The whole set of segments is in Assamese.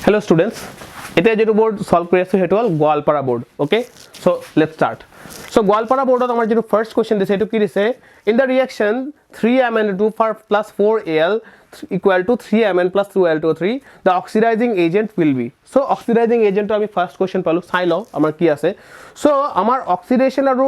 Hello students, এটা যেটো বোৰ্ড সলভ কৰি আছো হেটো হল Goalpara board okay so let's start so Goalpara বোৰ্ডত আমাৰ যেটো ফার্স্ট কোশ্চেন দিছে এটো কি দিছে in the reaction 3Mn2 plus 4Al equal to 3Mn plus 2Al2O3 the oxidizing agent will be so oxidizing agent আমি ফার্স্ট কোশ্চেন পালো চাই লও আমাৰ কি আছে সো আমাৰ অক্সিডেশন আৰু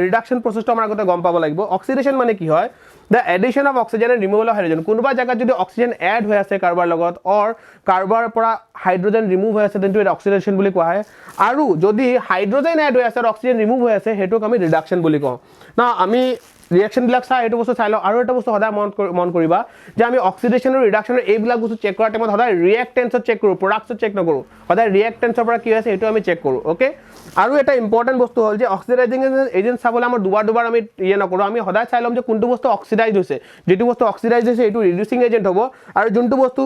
ৰিডাকশন প্ৰসেসটো আমাৰ আগতে গম পাব লাগিব অক্সিডেশন মানে কি হয় the addition of oxygen and removal of hydrogen কোনোবা জায়গা যদি অক্সিজেন এড হৈ আছে কাৰ্বাৰ লগত অৰ কাৰ্বাৰ পৰা হাইড্ৰোজেন ৰিমুভ হৈ আছে তেন্তে অক্সিডেশন বুলি কোৱা হয় আৰু যদি হাইড্ৰোজেন এড হৈ আছে আৰু অক্সিজেন ৰিমুভ হৈ আছে হেতুক আমি ৰিডাকশন বুলি কওঁ না আমি ৰিঅ্যাকশন বিলাক চাই এটো বস্তু চাই লও আৰু এটা বস্তু সদায় মন কৰিবা যে আমি অক্সিডেশন আৰু ৰিডাকশন এই বিলাক বস্তু চেক কৰাৰ টাইমত সদায় ৰিঅ্যাকটেন্সত চেক কৰো প্ৰডাক্টছত চেক নকৰো সদায় ৰিঅ্যাকটেন্সৰ পৰা কি আছে এটো আমি চেক কৰো ওকে আৰু এটা ইম্পৰ্টেন্ট বস্তু হল যে অক্সিডাইজিং এজেন্ট চাবলৈ আমাৰ দুবাৰ আমি ইয়ে নকৰো আমি সদায় চাই লম যে কোনটো বস্তু অক্সিডাইজ হৈছে যেটো বস্তু অক্সিডাইজ হৈছে এটো ৰিডিউসিং এজেন্ট হ'ব আৰু যোনটো বস্তু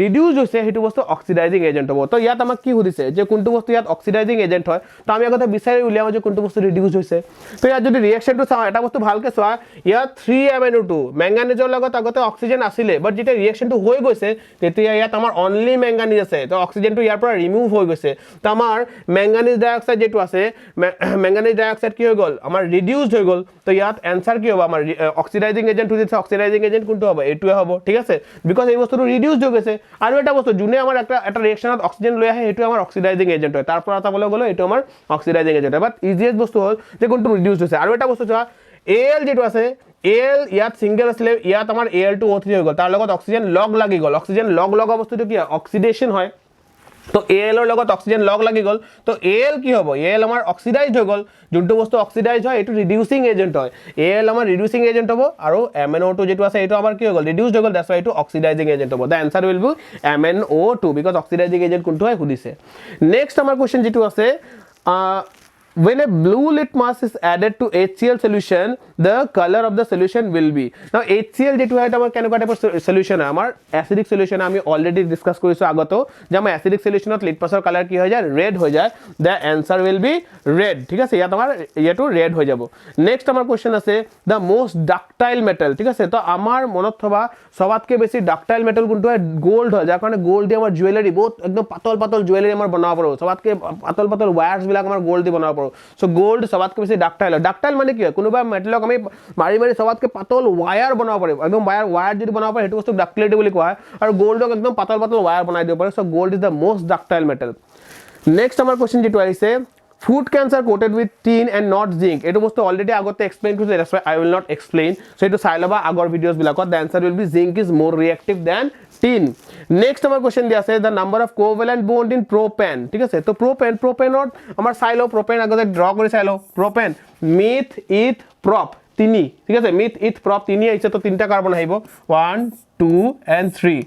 ৰিডিউস হৈছে হেতু বস্তু অক্সিডাইজিং এজেন্ট হ'ব তো ইয়াত আমাক কি সুধিছে যে কোনটো বস্তু ইয়াত অক্সিডাইজিং এজেন্ট হয় তো আমি আগতে বিচাৰি উলিয়াও যে কোনটো বস্তু ৰিডিউস হৈছে তো ইয়াত যদি ৰিঅ্যাকশনটো চাও এটা বস্তু ভালকে চোৱা ইয়াত 3MnO2 ম্যাঙ্গানিজৰ লগত আগতে অক্সিজেন আছিল বাট যেতিয়া ৰিঅ্যাকশনটো হৈ গৈছে তেতিয়া ইয়াত আমাৰ অনলি ম্যাঙ্গানিজ আছে তো অক্সিজেনটো ইয়াৰ পৰা ৰিমুভ হৈ গৈছে তো আমাৰ ম্যাঙ্গানিজ ডাইঅক্সাইড যেটো আছে ম্যাঙ্গানিজ ডাইঅক্সাইড কি হৈ গল আমাৰ ৰিডিউসড হৈ গল তো ইয়াত আনসাৰ কি হ'ব আমাৰ অক্সিডাইজিং এজেন্ট হৈছে অক্সিডাইজিং এজেন্ট কোনটো হ'ব এটোৱে হ'ব ঠিক আছে বিকজ এই বস্তুটো ৰিডিউসড হৈ গৈছে আৰু এটা বস্তু যোনে আমাৰ এটা ৰিঅ্যাকশনত অক্সিজেন লৈ আহে হেতু আমাৰ অক্সিডাইজিং এজেন্ট হয় তাৰ পৰা চাবলৈ গলে এটো আমাৰ অক্সিডাইজিং এজেন্ট হয় বাট ইজিয়েষ্ট বস্তু হ'ল যে কোনটো ৰিডিউসড হৈছে আৰু এটা বস্তু চোৱা Al যেটো আছে Al ইয়াত সিঙ্গেল আছিল ইয়াত আমাৰ Al2O3 হৈ গল তাৰ লগত অক্সিজেন লগ লাগি গল অক্সিজেন লগ লগা বস্তুটো কি অক্সিডেশন হয় তো Al এর লগত অক্সিজেন লগ লাগি গল তো Al কি হ'ব Al আমাৰ অক্সিডাইজড হৈ গল যোনটো বস্তু অক্সিডাইজ হয় এটো ৰিডিউসিং এজেন্ট হয় Al আমাৰ ৰিডিউসিং এজেন্ট হ'ব আৰু MnO2 যেটো আছে এটো আমাৰ কি হৈ গল ৰিডিউসড হৈ গল দ্যাটস ওয়াই এটো অক্সিডাইজিং এজেন্ট হ'ব the answer will be MnO2 because oxidising agent কোনটো হয় সুধিছে নেক্সট আমাৰ কোশ্চেন যেটো আছে when a blue litmus is added to HCl solution the color of the solution will be now HCl যেটো হয় আমাৰ কেনেকুৱা টাইপৰ সলিউশন আমাৰ এসিডিক সলিউশন আমি অলৰেডি ডিসকাস কৰিছো আগতো যে আমাৰ এসিডিক সলিউশনত লিটমাছৰ কালাৰ কি হৈ যায় ৰেড হৈ যায় the answer will be red ঠিক আছে ইয়াত আমাৰ এটো ৰেড হৈ যাব নেক্সট আমাৰ কোশ্চেন আছে the most ductile metal ঠিক আছে তো আমাৰ মনত থবা সবাতকে বেছি ডাকটাইল মেটাল কোনটো হয় গোল্ড হয় যাৰ কাৰণে গোল্ড দি আমাৰ জুৱেলাৰী বহুত একদম পাতল জুৱেলাৰী আমাৰ বনাব পাৰো সবাতকে পাতল ওয়্যাৰস বিলাক আমাৰ গোল্ড দি বনাব পাৰো সো গোল্ড সবাতকে বেছি ডাকটাইল ডাকটাইল মানে কি কোনোবা মেটালক আমি মাৰি সবাতকে পাতল ওয়্যাৰ বনাব পাৰো একদম ওয়্যাৰ যদি বনাব পাৰো হেতু বস্তু ডাকটিলিটি বুলি কোৱা হয় আৰু গোল্ডক একদম পাতল ওয়্যাৰ বনাই দিব পাৰো so gold is the most ductile metal next আমাৰ কোশ্চেন যেটো আহিছে food cans are coated with tin and not zinc eto bostu already agote explain to that's why I will not explain so eto sai loba agor videos bilakot the answer will be zinc is more reactive than tin next amar question dia ase the number of covalent bond in propane ঠিক আছে তো propanot amar sai lo propane agote draw kori sai lo propane meth eth prop tini ঠিক আছে meth eth prop tini aise to tinta carbon আহিব 1 2 and 3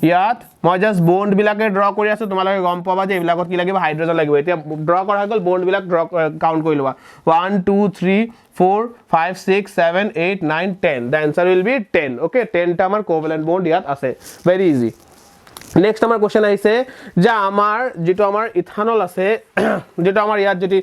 ইয়াত মই জাস্ট বন্ড বিলাকে ড্ৰ কৰি আছো তোমালোকে গম পাবা যে এবিলাকত কি লাগিব হাইড্ৰোজেন লাগিব এতিয়া ড্ৰ কৰা হৈ গল বন্ড বিলাক ড্ৰ কাউন্ট কৰি লবা 1 2 3 4 5 6 7 8 9 10 the answer will be 10 okay 10 টা আমাৰ কোভ্যালেন্ট বন্ড ইয়াত আছে ভেৰি ইজি নেক্সট আমাৰ কোশ্চেন আহিছে যে আমাৰ যেটো আমাৰ ইথানল আছে যেটো আমাৰ ইয়াত যদি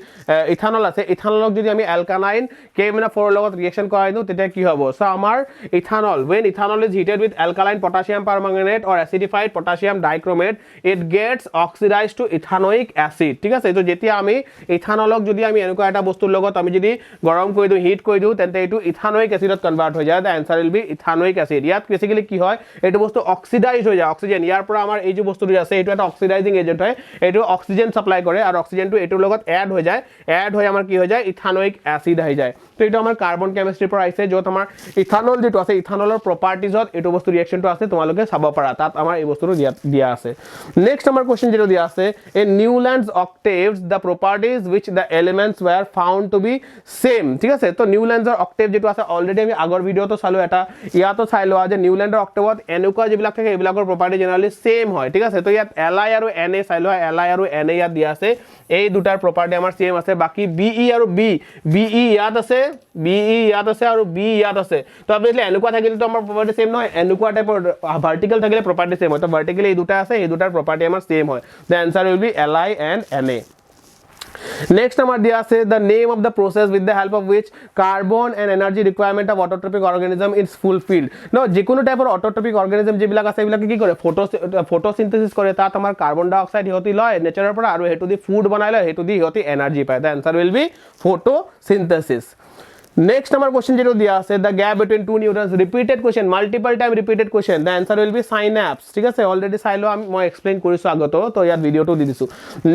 ইথানল আছে ইথানলক যদি আমি অ্যালকানাইন K-4 লগত ৰিঅ্যাকশন কৰাই দিও তেতিয়া কি হ'ব সো আমাৰ ethanol when ethanol is heated with alkaline potassium permanganate or acidified potassium dichromate it gets oxidized to ethanoic acid ঠিক আছে তো যেতিয়া আমি ইথানলক যদি আমি এনেকুৱা এটা বস্তুৰ লগত আমি যদি গৰম কৰি দিও হিট কৰি দিও তেন্তে এটো ইথানোইক এসিডত কনভার্ট হৈ যায় the answer will be ethanoic acid ইয়াত বেসিক্যালি কি হয় এটো বস্তু অক্সিডাইজ হৈ যায় অক্সিজেন ইয়াৰ পৰা আমাৰ এই যে বস্তুটো আছে এটো এটা অক্সিডাইজিং এজেন্ট হয় এটো অক্সিজেন সাপ্লাই কৰে আৰু অক্সিজেনটো এটোৰ লগত এড হৈ যায় এড হৈ আমাৰ কি হৈ যায় ইথানোইক এসিড হৈ যায় তো এটো আমাৰ কাৰ্বন কেমিস্ট্ৰি পৰা আহিছে যত আমাৰ ইথানল যেটো আছে ইথানলৰ প্ৰপাৰ্টিজত এটো বস্তু ৰিঅ্যাকশনটো আছে তোমালোকে চাব পাৰা তাত আমাৰ এই বস্তুটো দিয়া আছে নেক্সট আমাৰ কোশ্চেন যেটো দিয়া আছে in Newland's octaves the properties which the elements were found to be same ঠিক আছে তো Newland's octave যেটো আছে অলৰেডি আমি আগৰ ভিডিওটো চালো এটা ইয়াতো চাই লোৱা যে Newland's octave এনেকুৱা যিবিলাক থাকে এইবিলাকৰ প্ৰপাৰ্টি জেনাৰেলি সেম হয় ঠিক আছে তো ইয়াত Li আৰু Na চাই লোৱা Li আৰু Na ইয়াত দিয়া আছে এই দুটাৰ প্ৰপাৰ্টি আমাৰ সেম আছে বাকি Be আৰু Be ইয়াত আছে Be ইয়াত আছে আৰু B ইয়াত আছে তো অবভিয়াসলি এনেকুৱা থাকিলে তো আমাৰ প্ৰপাৰ্টি সেম নহয় এনেকুৱা টাইপৰ ভাৰ্টিকেল থাকিলে প্ৰপাৰ্টি সেম হয় তো ভাৰ্টিকেলি এই দুটা আছে এই দুটাৰ প্ৰপাৰ্টি আমাৰ সেম হয় the answer will be Li and Na Next আমাৰ দিয়া আছে the name of the process with the help of which carbon and energy requirement of autotrophic organism is fulfilled. No, যিকোনো টাইপৰ autotrophic organism যিবিলাক আছে এইবিলাক কি কৰে photosynthesis কৰে, তাত আমাৰ কাৰ্বন ডাই অক্সাইড হিহতি লয় নেচাৰৰ পৰা আৰু হেতু দি ফুড বনাই লয়, হেতু দি হিহতি এনাৰ্জি পায়. The answer will be photosynthesis. Next number question যেটো দিয়া আছে the gap between two neurons, repeated question, multiple time repeated question. The answer will be synapse. ঠিক আছে, অলৰেডি চাইলো মই এক্সপ্লেইন কৰিছো আগতো, তো ইয়াত ভিডিওটো দি দিছো.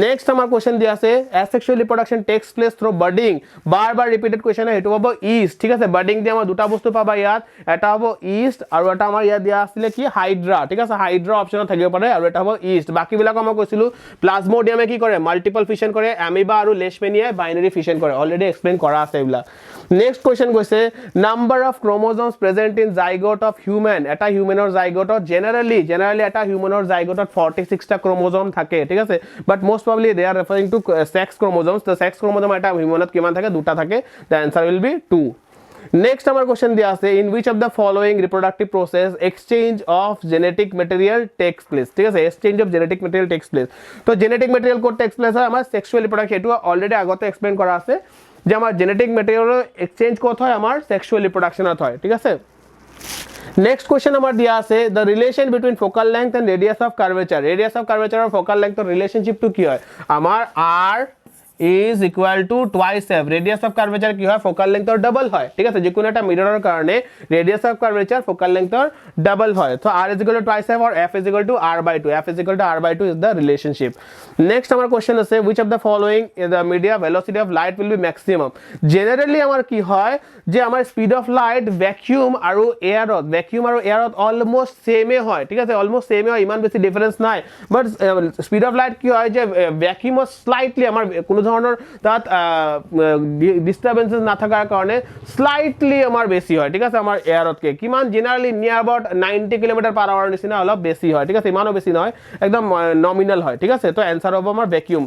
নেক্সট আমাৰ question দিয়া আছে asexual reproduction takes place through budding. বাৰ repeated question হেতু হ'ব yeast. ঠিক আছে, budding দি আমাৰ দুটা বস্তু পাবা ইয়াত, এটা হ'ব yeast আৰু এটা আমাৰ ইয়াত দিয়া আছিল কি hydra. ঠিক আছে, hydra অপচনত থাকিব পাৰে আৰু এটা হ'ব yeast. বাকি বিলাক মই কৈছিলো প্লাজমোডিয়ামে কি কৰে মাল্টিপল ফিশন কৰে, অ্যামিবা আৰু লেশমেনিয়াই বাইনাৰি ফিশন কৰে, অলৰেডি এক্সপ্লেইন কৰা আছে এইবিলাক. Next question কৈছে number of chromosomes present in zygote of human. এটা হিউম্যানৰ জাইগোটত জেনাৰেলি এটা হিউম্যানৰ জাইগোটত 46 টা ক্ৰোমোজোম থাকে. ঠিক আছে, বাট মোস্ট প্ৰবাবলি দে আৰ ৰেফাৰিং টু সেক্স ক্ৰোমোজোমস. তো সেক্স ক্ৰোমোজোম এটা হিউম্যানত কিমান থাকে, দুটা থাকে. The answer will be 2. Next আমাৰ question দিয়া আছে in which of the following reproductive process exchange of genetic material takes place. ঠিক আছে, exchange of genetic material takes place. তো genetic material ক'ত takes place হয়, আমাৰ sexual reproduction, এটো অলৰেডি আগতে এক্সপ্লেইন কৰা আছে যে আমাৰ জেনেটিক মেটেৰিয়েলৰ এক্সচেঞ্জ ক'ত হয়, আমাৰ সেক্সুৱেল ৰিপ্ৰডাকশনত হয়. ঠিক আছে, নেক্সট কোৱেশ্চন আমাৰ দিয়া আছে the relation between focal length and radius of curvature. radius of curvature আৰু focal length ৰ ৰিলেশনশিপটো কি হয়, আমাৰ r is equal to twice f. radius of curvature কি হয়, focal length ৰ ডাবল হয়. ঠিক আছে, যিকোনো এটা মিৰৰৰ কাৰণে radius of curvature focal length ৰ ডাবল হয়. so r is equal to twice f or f is equal to r by 2. f is equal to r by 2 is the relationship. next আমাৰ question আছে which of the following is the media velocity of light will be maximum. generally আমাৰ কি হয় যে আমাৰ speed of light vacuum আৰু airত almost same হয়. ঠিক আছে, almost same হয়, ইমান বেছি ডিফাৰেন্স নাই. but speed of light কি হয় যে vacuum slightly আমাৰ কোনো ধৰণৰ তাত ডিস্টাৰবেন্সেস না থাকাৰ কাৰণে স্লাইটলি আমাৰ বেছি হয়. ঠিক আছে, আমাৰ এয়ারতকে কিমান জেনারেলি নিয়ার অ্যাবাউট 90 km/h নিচিনা অলপ বেছি হয়. ঠিক আছে, ইমানো বেছি নহয়, একদম নমিনাল হয়. ঠিক আছে, তো অ্যানসার হ'ব আমাৰ ভ্যাকুয়াম.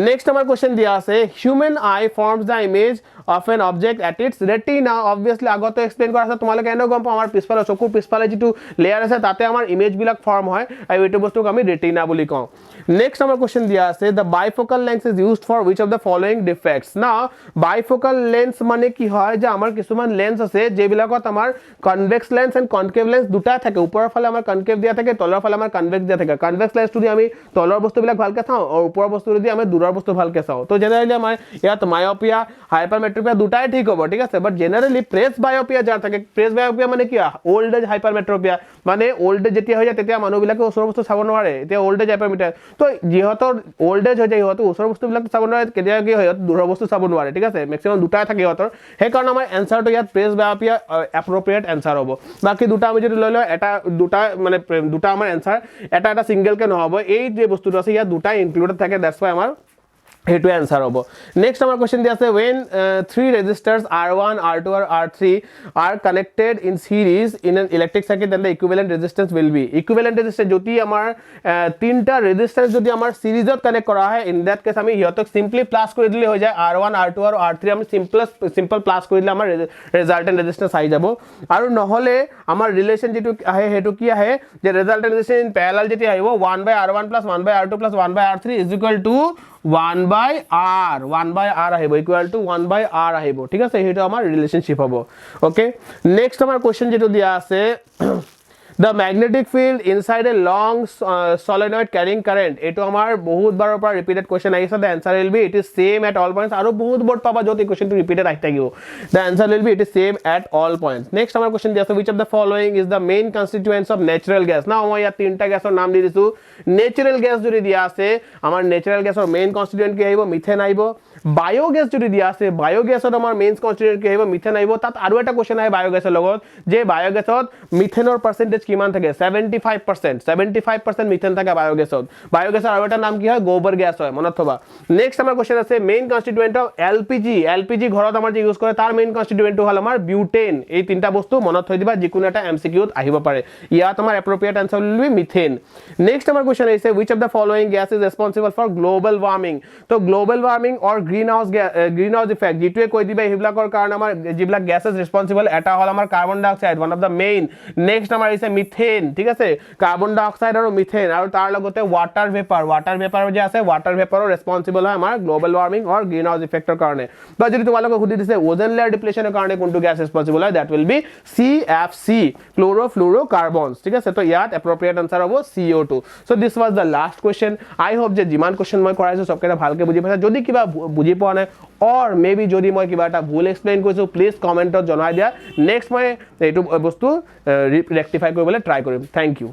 নেক্সট আমাৰ কোশ্চেন দিয়া আছে human eye forms the image of an object at its retina. Obviously আগতে এক্সপ্লেইন কৰা আছে, তোমালোকে এনেও গম পাওঁ আমাৰ পিছফালে চকুৰ পিছফালে যিটো লেয়াৰ আছে তাতে আমাৰ ইমেজবিলাক ফৰ্ম হয় আৰু এইটো বস্তুক আমি ৰেটিনা বুলি কওঁ. নেক্সট আমাৰ কোশ্চেন দিয়া আছে the bifocal lens is used for which of the following defects. Now bifocal lens মানে কি হয় যে আমাৰ কিছুমান লেন্স আছে যিবিলাকত আমাৰ convex lens and concave lens দুটা থাকে, ওপৰৰ ফালে আমাৰ কনকেভ দিয়া থাকে, তলৰ ফালে আমাৰ কনভেক্স দিয়া থাকে. কনভেক্স লেন্সটো দি আমি তলৰ বস্তুবিলাক ভালকে চাওঁ আৰু ওপৰৰ বস্তুটো দি আমি দূৰৰ বস্তু ভালকে চাওঁ. তো জেনাৰেলি আমাৰ ইয়াত মায়োপিয়া হাইপাৰমেট্ৰোপিয়া দুটাই ঠিক হ'ব. ঠিক আছে, বাট জেনাৰেলি প্ৰেছ বায়োপিয়া যাৰ থাকে, প্ৰেছ বায়োপিয়া মানে কি ওল্ড এজ হাইপাৰমেট্ৰোপিয়া, মানে ওল্ড এজ যেতিয়া হৈ যায় তেতিয়া মানুহবিলাকে ওচৰৰ বস্তু চাব নোৱাৰে, এতিয়া ওল্ড এজ হাইপাৰমেট্ৰোপিয়া. তো যিহঁতৰ ওল্ড এজ হৈ যায় সিহঁতৰ ওচৰৰ বস্তুবিলাক চাব নোৱাৰে, কেতিয়া কি হয় দূৰৰ বস্তু চাব নোৱাৰে. ঠিক আছে, মেক্সিমাম দুটাই থাকে সিহঁতৰ, সেইকাৰণে আমাৰ এনচাৰটো ইয়াত প্ৰেছ বায়োপিয়া এপ্ৰপ্ৰিয়েট এনচাৰ হ'ব. বাকী দুটা আমি যদি লৈ লওঁ দুটা আমাৰ এনচাৰ এটা ছিংগলকে নহ'ব, এই যে বস্তুটো আছে ইয়াত দুটাই ইনক্লুডেড থাকে, দ্যাটছ ওয়াই আমাৰ সেইটো এনসাৰ হ'ব. নেক্সট আমাৰ কোশ্চেন দিয়া আছে when three resistors R1, R2 or R3 are connected in series in an electric circuit then the equivalent resistance will be. equivalent resistance যদি আমাৰ তিনটা ৰেজিস্ট্যান্স যদি আমাৰ সিৰিজত কানেক্ট কৰা হয়, ইন দ্যাট কেস আমি ইহঁতক সিম্পলি প্লাস কৰি দিলে হৈ যায়, R1, R2 আৰু R3 আমি সিম্পল প্লাস কৰি দিলে আমাৰ ৰিজাল্টেন্ট ৰেজিস্ট্যান্স আহি যাব. আৰু নহলে আমাৰ ৰিলেশন যেটো আহে হেতু কি আহে যে ৰিজাল্টেন্ট ৰেজিস্ট্যান্স ইন প্যারালাল যেটি আহিব 1/R1 + 1/R2 + 1/R3 1/R আহিব, ইকুয়াল টু 1/R আহিব. ঠিক আছে, সেইটো আমাৰ ৰিলেশনশিপ হ'ব. ওকে, নেক্সট আমাৰ কোশ্চেন যেটো দিয়া আছে the magnetic field inside a long solenoid carrying current. এটো আমাৰ বহুত বাৰৰ পৰা ৰিপিটেড কোশ্চেন আহিছে. the answer will be it is same at all points. আৰু বহুত বৰ্ড পাবা যত এই কোশ্চেনটো ৰিপিটেড আহি থাকিব. the answer will be it is same at all points. next আমাৰ কোশ্চেন দিয়া আছে which of the following is the main constituents of natural gas. now মই ইয়াত তিনটা গ্যাসৰ নাম দি দিছো. নেচাৰেল গ্যাস যদি দিয়া আছে আমাৰ নেচাৰেল গ্যাসৰ মেইন কনস্টিটুয়েন্ট কি আহিব, মিথেন আহিব. বায়োগ্যাস যদি দিয়া আছে বায়োগ্যাসত আমাৰ মেইন কনস্টিটুয়েন্ট কি আহিব, মিথেন আহিব. তাত আৰু এটা কোশ্চেন আহে বায়োগ্যাসৰ লগত যে বায়োগ্যাসত মিথেনৰ পাৰ্চেন্টেজ কিমান থাকে, 75% মিথেন থাকে বায়োগ্যাসত. বায়োগ্যাসৰ আৰু এটা নাম কি হয়, গোবৰ গ্যাস হয়, মনত থবা. নেক্সট আমাৰ কোশ্চেন আছে মেইন কনস্টিটুয়েন্ট অফ এলপিজি ঘৰত আমাৰ যে ইউজ কৰে তাৰ মেইন কনস্টিটুয়েন্টটো হ'ল আমাৰ বিউটেন. এই তিনটা বস্তু মনত থৈ দিবা, যিকোনো এটা এমসিকিউত আহিব পাৰে. ইয়াত আমাৰ appropriate answer will be methane. Next আমাৰ কোশ্চেন আছে which of the following gas is responsible for global warming. তো global warming or green house effect যিটোৱে কৈ দিবে সেইবিলাকৰ কাৰণে আমাৰ যিবিলাক গেছেছ ৰেছপন্সিবল এটা হ'ল আমাৰ carbon dioxide one of the main next আমাৰ আহিছে মিথেন ঠিক আছে কাৰ্বন ডাই অক্সাইড আৰু মিথেন আৰু তাৰ লগতে ৱাটাৰ ভেপাৰ যে আছে ৱাটাৰ ভেপাৰৰ ৰেছপন্সিবল হয় আমাৰ গ্লোবেল ৱাৰ্মিং অৰ গ্ৰীণ হাউচ ইফেক্টৰ কাৰণে বা যদি তোমালোকক সুধি দিছে ওজন লেয়াৰ ডিপ্লেশ্যনৰ কাৰণে কোনটো গেছ ৰেছপন্সিবল হয় দ্যাট উইল বি CFC ক্লোৰ'ফ্লুৰ'কাৰ্বনছ ঠিক আছে তো ইয়াত এপ্ৰপ্ৰিয়েট আনসাৰ হ'ব CO2 so this was the last question I hope যে যিমান কোৱেশ্চন মই কৰাইছো সবকেইটা ভালকে বুজি পাইছা যদি কিবা বুজি পোৱা নাই অৰ মেবি যদি মই কিবা এটা ভুল এক্সপ্লেইন কৰিছো প্লিজ কমেন্টত জনাই দিয়া নেক্সট মই এইটো বস্তু ৰেক্টিফাই কৰিবলৈ ট্ৰাই কৰিম থ্যাংক ইউ